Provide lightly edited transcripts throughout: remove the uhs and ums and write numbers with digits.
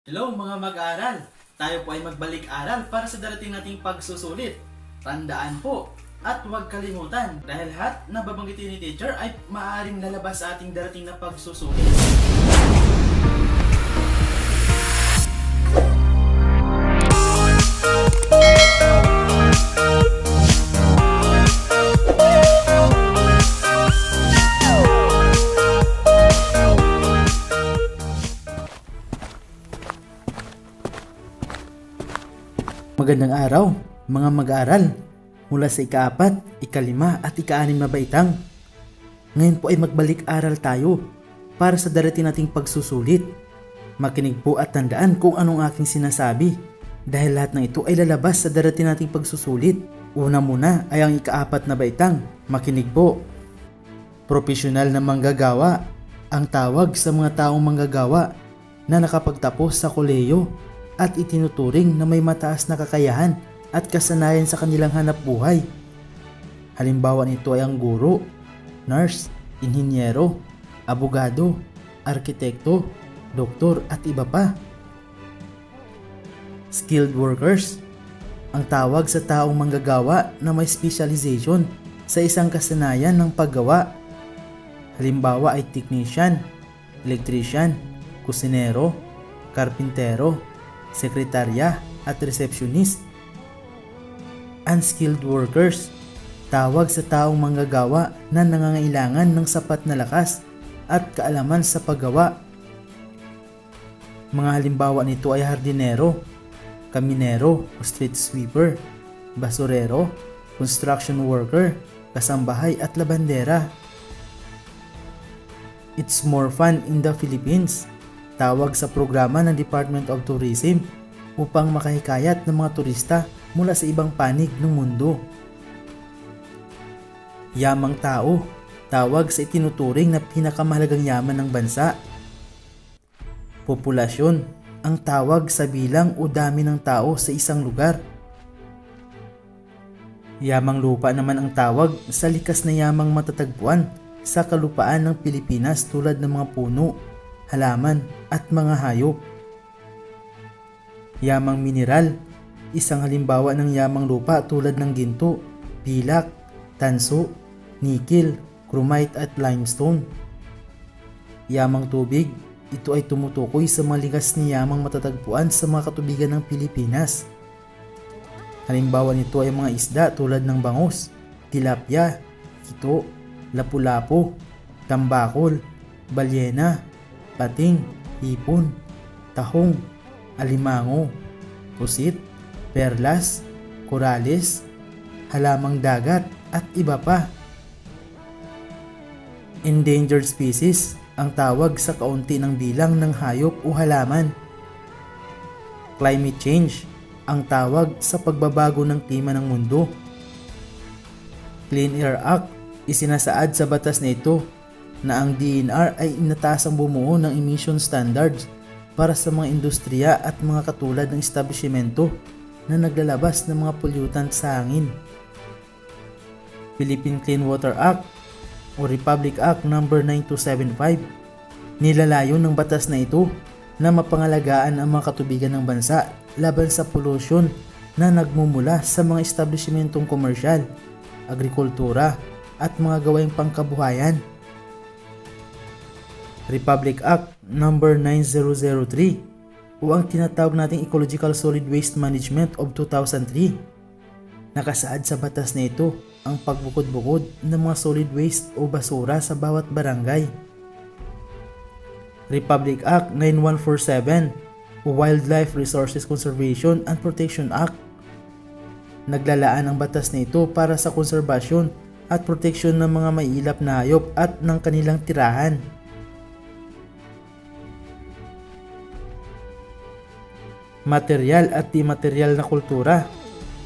Hello mga mag-aaral! Tayo po ay magbalik-aral para sa darating nating pagsusulit. Tandaan po at huwag kalimutan dahil lahat na babanggitin ni teacher ay maaaring lalabas sa ating darating na pagsusulit. Magandang araw, mga mag-aaral, mula sa ika-4, ika-5 at ika-6 na baitang. Ngayon po ay magbalik-aral tayo para sa darating nating pagsusulit. Makinig po at tandaan kung anong aking sinasabi dahil lahat ng ito ay lalabas sa darating nating pagsusulit. Una muna ay ang ika-4 na baitang. Makinig po. Profesyonal na manggagawa ang tawag sa mga taong manggagawa na nakapagtapos sa kolehiyo at itinuturing na may mataas na kakayahan at kasanayan sa kanilang hanap buhay. Halimbawa nito ay ang guro, nurse, inhinyero, abogado, arkitekto, doktor at iba pa. Skilled workers, ang tawag sa taong manggagawa na may specialization sa isang kasanayan ng paggawa. Halimbawa ay technician, electrician, kusinero, karpintero, sekretarya at receptionist. Unskilled workers, tawag sa taong manggagawa na nangangailangan ng sapat na lakas at kaalaman sa paggawa. Mga halimbawa nito ay hardinero, kaminero o street sweeper, basurero, construction worker, kasambahay at labandera. It's more fun in the Philippines, tawag sa programa ng Department of Tourism upang makahikayat ng mga turista mula sa ibang panig ng mundo. Yamang tao, tawag sa itinuturing na pinakamahalagang yaman ng bansa. Populasyon, ang tawag sa bilang o dami ng tao sa isang lugar. Yamang lupa naman ang tawag sa likas na yamang matatagpuan sa kalupaan ng Pilipinas tulad ng mga puno, halaman at mga hayop. Yamang mineral, isang halimbawa ng yamang lupa tulad ng ginto, pilak, tanso, nikil, chromite at limestone. Yamang tubig, ito ay tumutukoy sa mga likas na yamang matatagpuan sa mga katubigan ng Pilipinas. Halimbawa nito ay mga isda tulad ng bangus, tilapia, hito, lapu-lapu, tambakol, balyena, pating, hipon, tahong, alimango, pusit, perlas, korales, halamang dagat at iba pa. Endangered species, ang tawag sa kaunti ng bilang ng hayop o halaman. Climate change, ang tawag sa pagbabago ng klima ng mundo. Clean Air Act, isinasaad sa batas na ito na ang DNR ay inatasang bumuo ng emission standards para sa mga industriya at mga katulad ng establishmento na naglalabas ng mga pollutant sa hangin. Philippine Clean Water Act o Republic Act No. 9275, nilalayon ng batas na ito na mapangalagaan ang mga katubigan ng bansa laban sa pollution na nagmumula sa mga establishmentong komersyal, agrikultura at mga gawaing pangkabuhayan. Republic Act No. 9003 o ang tinatawag nating Ecological Solid Waste Management of 2003. Nakasaad sa batas na ito ang pagbukod-bukod ng mga solid waste o basura sa bawat barangay. Republic Act 9147 o Wildlife Resources Conservation and Protection Act. Naglalaan ang batas na ito para sa konserbasyon at proteksyon ng mga maiilap na hayop at ng kanilang tirahan. Material at di-material na kultura.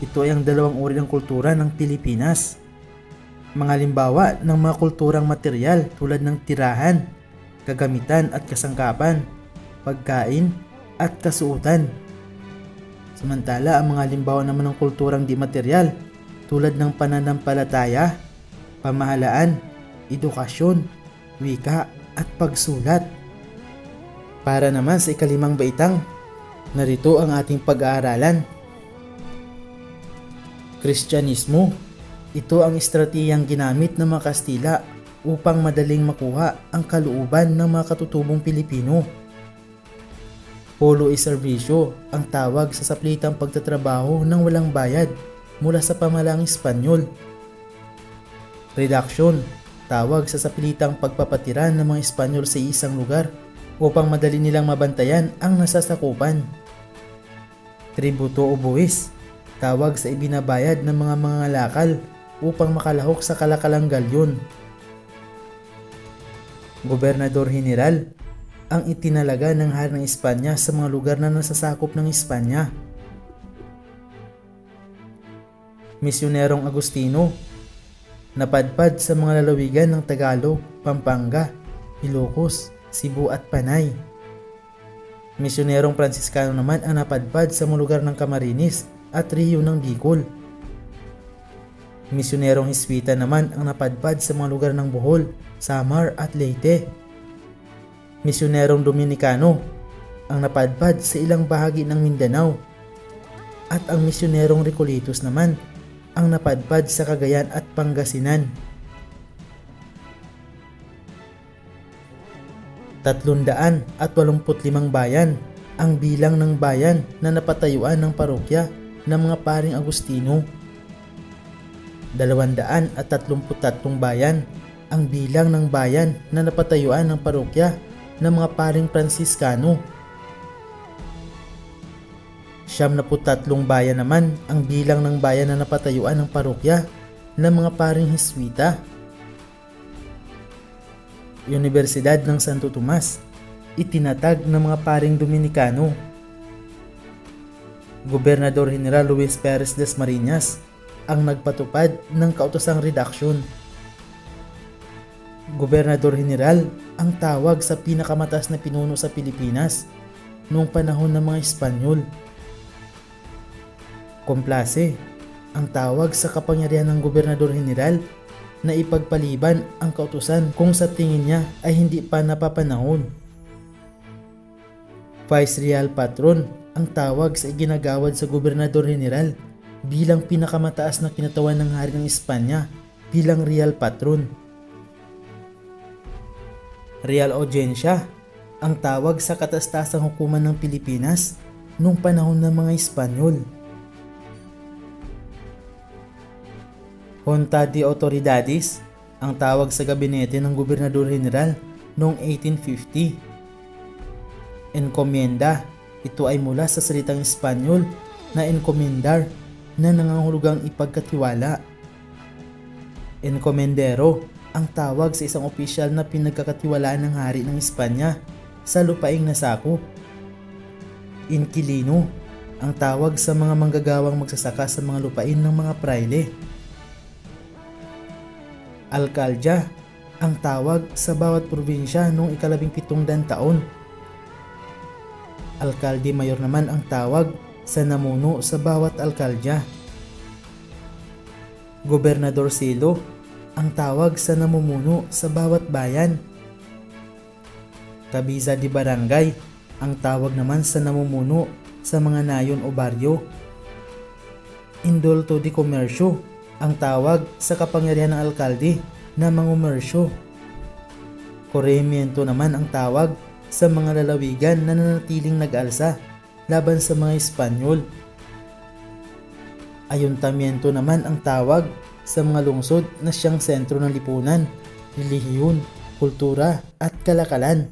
Ito ay ang dalawang uri ng kultura ng Pilipinas. Mga halimbawa ng mga kulturang material tulad ng tirahan, kagamitan at kasangkapan, pagkain at kasuotan. Samantala ang mga halimbawa naman ng kulturang di-material tulad ng pananampalataya, pamahalaan, edukasyon, wika at pagsulat. Para naman sa ika-5 baitang, Narito ang ating pag-aaralan. Kristyanismo. Ito ang estratehiyang ginamit ng mga Kastila upang madaling makuha ang kalooban ng mga katutubong Pilipino. Polo e serbisyo ang tawag sa saplitang pagtatrabaho ng walang bayad mula sa pamahalang Espanyol. Reduction, tawag sa sapilitang pagpapatira ng mga Espanyol sa isang lugar upang madali nilang mabantayan ang nasasakupan. Tributo o buwis, tawag sa ibinabayad ng mga mangangalakal upang makalahok sa kalakalang galyon. Gobernador General, ang itinalaga ng hari ng Espanya sa mga lugar na nasasakop ng Espanya. Misyonerong Agustino, napadpad sa mga lalawigan ng Tagalog, Pampanga, Ilocos, Cebu at Panay. Misyonerong Pransiskano naman ang napadpad sa mga lugar ng Camarines at Rio ng Bicol. Misyonerong Jesuita naman ang napadpad sa mga lugar ng Bohol, Samar at Leyte. Misyonerong Dominikano ang napadpad sa ilang bahagi ng Mindanao. At ang misyonerong Recoletos naman ang napadpad sa Cagayan at Pangasinan. 385 bayan ang bilang ng bayan na napatayuan ng parokya ng mga paring Agustino. 233 bayan ang bilang ng bayan na napatayuan ng parokya ng mga paring Pransiskano. 73 bayan naman ang bilang ng bayan na napatayuan ng parokya ng mga paring Jesuita. Universidad ng Santo Tomas, itinatag ng mga paring Dominikano. Gobernador General Luis Perez Dasmariñas ang nagpatupad ng kautosang reduction. Gobernador General ang tawag sa pinakamataas na pinuno sa Pilipinas noong panahon ng mga Espanyol. Komplase ang tawag sa kapangyarihan ng Gobernador General na ipagpaliban ang kautusan kung sa tingin niya ay hindi pa napapanahon. Vice-Real Patron ang tawag sa iginagawad sa Gobernador General bilang pinakamataas na kinatawan ng hari ng Espanya bilang Real Patron. Real Audiencia ang tawag sa katastasang hukuman ng Pilipinas noong panahon ng mga Espanyol. Junta de Autoridades ang tawag sa gabinete ng Gobernador General noong 1850. Encomienda, ito ay mula sa salitang Espanyol na encomendar na nangangahulugang ipagkatiwala. Encomendero ang tawag sa isang opisyal na pinagkakatiwalaan ng hari ng Espanya sa lupaing nasakop. Inquilino ang tawag sa mga manggagawang magsasaka sa mga lupain ng mga praile. Alcaldya ang tawag sa bawat probinsya noong 1700 taon. Alkalde Mayor naman ang tawag sa namuno sa bawat alkaldya. Gobernador Silo ang tawag sa namumuno sa bawat bayan. Cabeza de Barangay ang tawag naman sa namumuno sa mga nayon o baryo. Indulto de Comercio ang tawag sa kapangyarihan ng alkalde na mangumersyo. Corregimiento naman ang tawag sa mga lalawigan na nanatiling nag-alsa laban sa mga Espanyol. Ayuntamiento naman ang tawag sa mga lungsod na siyang sentro ng lipunan, relihiyon, kultura at kalakalan.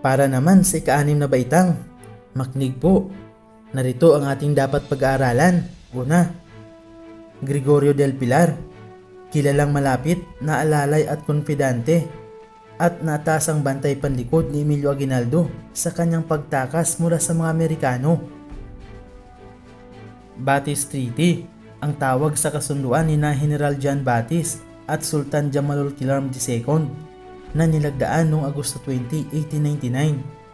Para naman sa ika-6 na baitang, makinig po. Narito ang ating dapat pag-aaralan. Una, Gregorio del Pilar, kilalang malapit, naalalay at konfidante at natasang bantay panlikod ni Emilio Aguinaldo sa kanyang pagtakas mula sa mga Amerikano. Batis Treaty, ang tawag sa kasunduan ni na General John Batis at Sultan Jamalul Kilarm II na nilagdaan noong Agosto 20, 1899.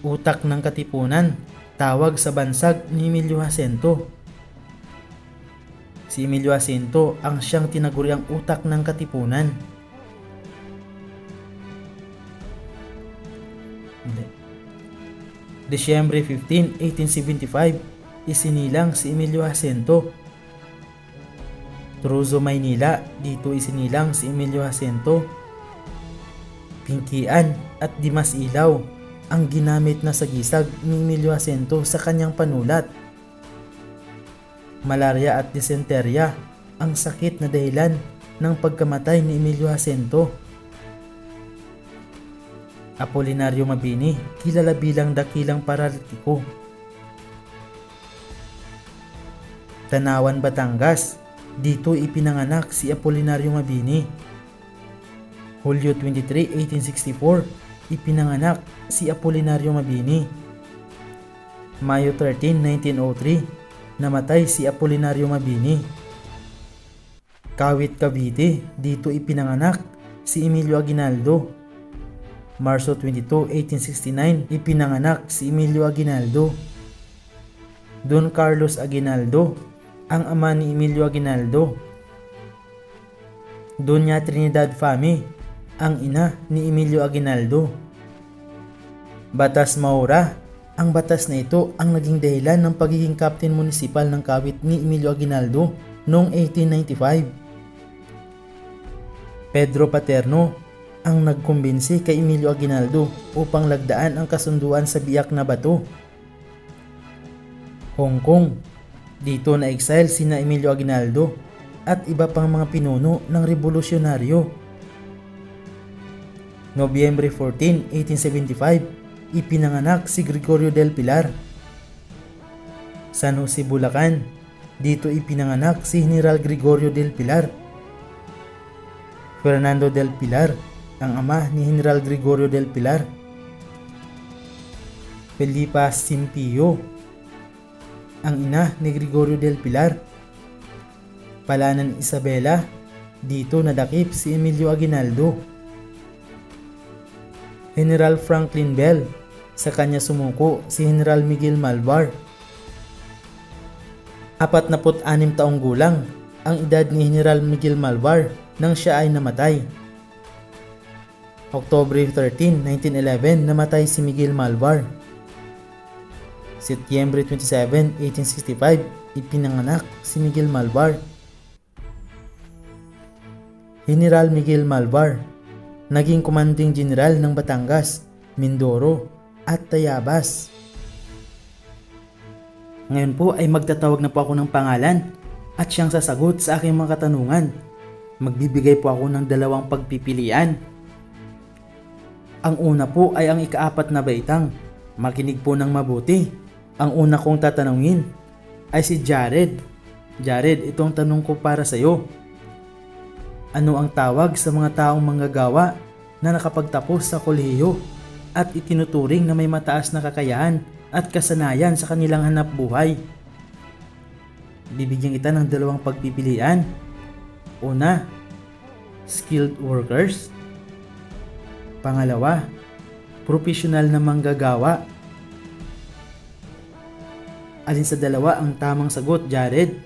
Utak ng Katipunan, tawag sa bansag ni Emilio Jacinto. Si Emilio Jacinto ang siyang tinaguriang utak ng Katipunan. Disyembre 15, 1875, isinilang si Emilio Jacinto. Turuzo, Maynila, dito isinilang si Emilio Jacinto. Pingkian at Dimas Ilaw ang ginamit na sagisag ni Emilio Jacinto sa kanyang panulat. Malaria at disenterya ang sakit na dahilan ng pagkamatay ni Emilio Jacinto. Apolinario Mabini, kilala bilang dakilang paralitiko. Tanawan, Batangas, dito ipinanganak si Apolinario Mabini. Hulyo 23, 1864, ipinanganak si Apolinario Mabini. Mayo 13, 1903, namatay si Apolinario Mabini. Kawit, Cavite, dito ipinanganak si Emilio Aguinaldo. Marso 22, 1869, ipinanganak si Emilio Aguinaldo. Don Carlos Aguinaldo, ang ama ni Emilio Aguinaldo. Doña Trinidad Fami, ang ina ni Emilio Aguinaldo. Batas Maura, ang batas na ito ang naging dahilan ng pagiging captain municipal ng Kawit ni Emilio Aguinaldo noong 1895. Pedro Paterno, ang nagkumbinsi kay Emilio Aguinaldo upang lagdaan ang kasunduan sa biyak na bato. Hong Kong, dito na exile sina Emilio Aguinaldo at iba pang mga pinuno ng revolusyonaryo. Nobyembre 14, 1875, ipinanganak si Gregorio del Pilar. San Jose, Bulacan, dito ipinanganak si General Gregorio del Pilar. Fernando del Pilar, ang ama ni General Gregorio del Pilar. Felipa Simpio, ang ina ni Gregorio del Pilar. Palanan, Isabela, dito nadakip si Emilio Aguinaldo. General Franklin Bell, sa kanya sumuko si General Miguel Malvar. 46 taong gulang ang edad ni General Miguel Malvar nang siya ay namatay. October 13, 1911, namatay si Miguel Malvar. Setyembre 27, 1865, ipinanganak si Miguel Malvar. General Miguel Malvar, naging commanding general ng Batangas, Mindoro at Tayabas. Ngayon po ay magtatawag na po ako ng pangalan at siyang sasagot sa aking mga katanungan. Magbibigay po ako ng 2 pagpipilian. Ang una po ay ang ika-4 na baitang. Makinig po ng mabuti. Ang una kong tatanungin ay si Jared. Jared, itong tanong ko para sa iyo. Ano ang tawag sa mga taong manggagawa na nakapagtapos sa kolehiyo at itinuturing na may mataas na kakayahan at kasanayan sa kanilang hanap buhay? Bibigyan kita ng 2 pagpipilian. Una, skilled workers. Pangalawa, professional na manggagawa. Alin sa 2 ang tamang sagot, Jared?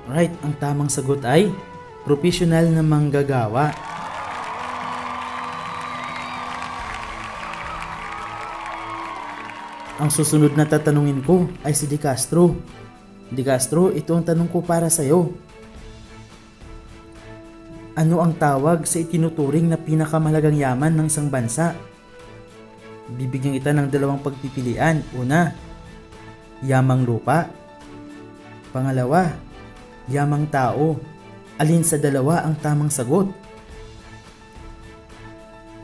Right, ang tamang sagot ay professional na manggagawa. Ang susunod na tatanungin ko ay si De Castro. De Castro, ito ang tanong ko para sa iyo. Ano ang tawag sa itinuturing na pinakamahalagang yaman ng isang bansa? Bibigyan kita ng 2 pagpipilian. Una, yamang lupa. Pangalawa, yamang tao. Alin sa 2 ang tamang sagot?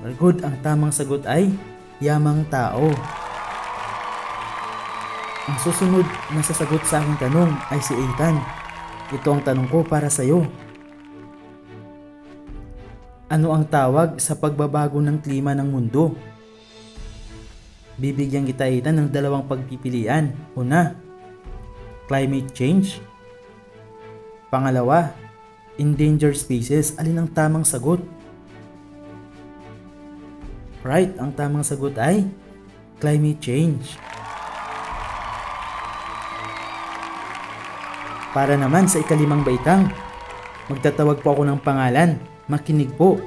Very good, ang tamang sagot ay yamang tao. Ang susunod na sasagot sa aking tanong ay si Ethan. Ito ang tanong ko para sa iyo. Ano ang tawag sa pagbabago ng klima ng mundo? Bibigyan kita, Ethan, ng 2 pagpipilian. Una, climate change. Pangalawa, endangered species. Alin ang tamang sagot? Right, ang tamang sagot ay climate change. Para naman sa ika-5 baitang, magtatawag po ako ng pangalan. Makinig po.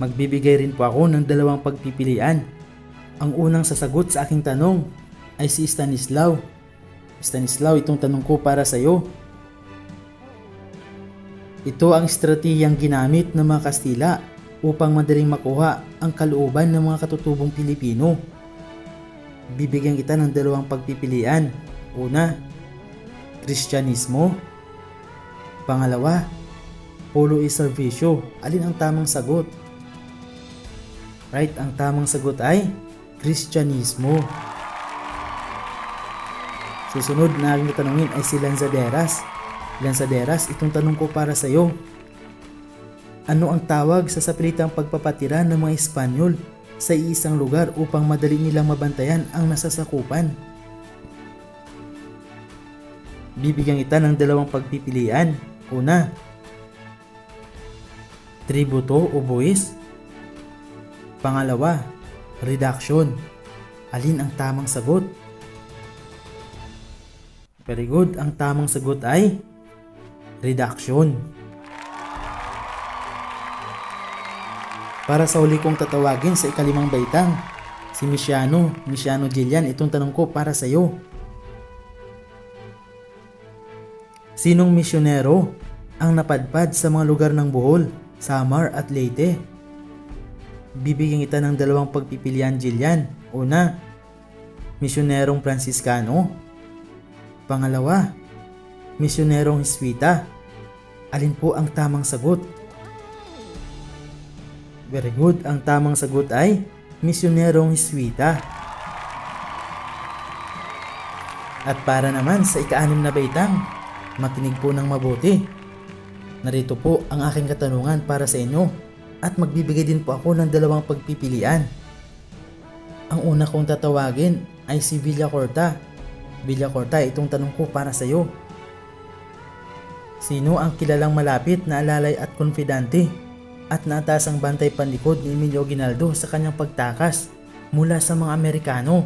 Magbibigay rin po ako ng 2 pagpipilian. Ang unang sasagot sa aking tanong ay si Stanislaw. Stanislaw, itong tanong ko para sa iyo. Ito ang estratehiyang ginamit ng mga Kastila upang madaling makuha ang kalooban ng mga katutubong Pilipino. Bibigyan kita ng dalawang pagpipilian. Una, Kristyanismo. Pangalawa, Polo y Servisyo. Alin ang tamang sagot? Right, ang tamang sagot ay Kristyanismo. Susunod na aking tatanungin ay si Lanzaderas. Lanzaderas, itong tanong ko para sa iyo. Ano ang tawag sa sapilitang pagpapatira ng mga Espanyol sa isang lugar upang madali nilang mabantayan ang nasasakupan? Bibigyan kita ng dalawang pagpipilian. Una, tributo o buwis. Pangalawa, reduction. Alin ang tamang sagot? Very good. Ang tamang sagot ay reduction. Para sa huli kong tatawagin sa ikalimang baitang, si Misiano Gillian, itong tanong ko para sa iyo. Sinong misyonero ang napadpad sa mga lugar ng Bohol, Samar at Leyte? Bibigyan kita ng dalawang pagpipilian, Gillian. Una, misyonerong Franciscano. Pangalawa, misyonerong Jesuita. Alin po ang tamang sagot? Very good. Ang tamang sagot ay misyonerong Jesuita. At para naman sa ika-6 na baitang, makinig po ng mabuti. Narito po ang aking katanungan para sa inyo at magbibigay din po ako ng dalawang pagpipilian. Ang una kong tatawagin ay si Villacorta. Villacorta, itong tanong ko para sa iyo. Sino ang kilalang malapit na alalay at konfidante at naatasang bantay panlikod ni Emilio Aguinaldo sa kanyang pagtakas mula sa mga Amerikano?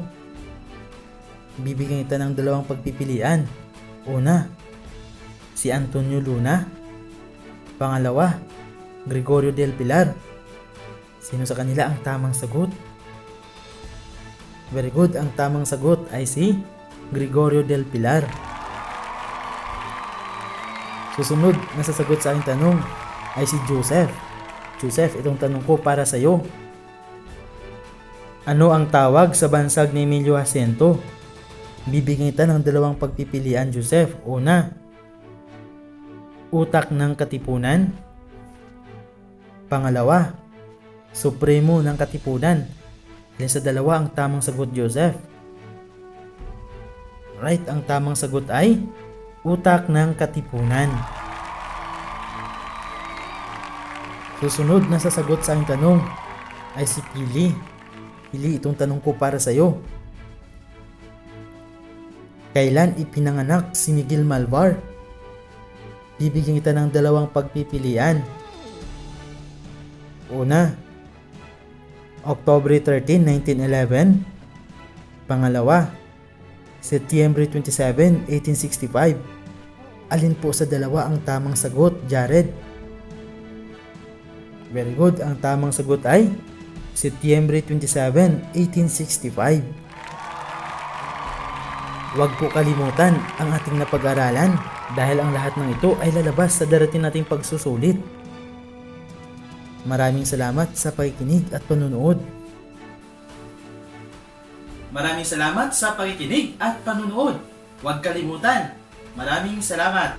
Bibigyan kita ng dalawang pagpipilian. Una, si Antonio Luna. Pangalawa, Gregorio del Pilar. Sino sa kanila ang tamang sagot? Very good. Ang tamang sagot ay si Gregorio del Pilar. Susunod na sasagot sa aking tanong ay si Joseph. Joseph, itong tanong ko para sa iyo. Ano ang tawag sa bansag ni Emilio Jacinto? Bibigyan kita ng dalawang pagpipilian, Joseph. Una, utak ng katipunan. Pangalawa, supremo ng katipunan. Alin sa dalawa ang tamang sagot, Joseph? Right, ang tamang sagot ay utak ng katipunan. Susunod na sasagot sa aking tanong ay si Pili. Pili, itong tanong ko para sa iyo. Kailan ipinanganak si Miguel Malvar? Bibigyan kita ng dalawang pagpipilian. Una, October 13, 1911. Pangalawa, Setyembre 27, 1865. Alin po sa dalawa ang tamang sagot, Jared? Very good. Ang tamang sagot ay Setyembre 27, 1865. Huwag po kalimutan ang ating napag-aralan dahil ang lahat ng ito ay lalabas sa darating nating pagsusulit. Maraming salamat sa pakikinig at panunood. Maraming salamat sa pakikinig at panunood. Huwag kalimutan. Maraming salamat.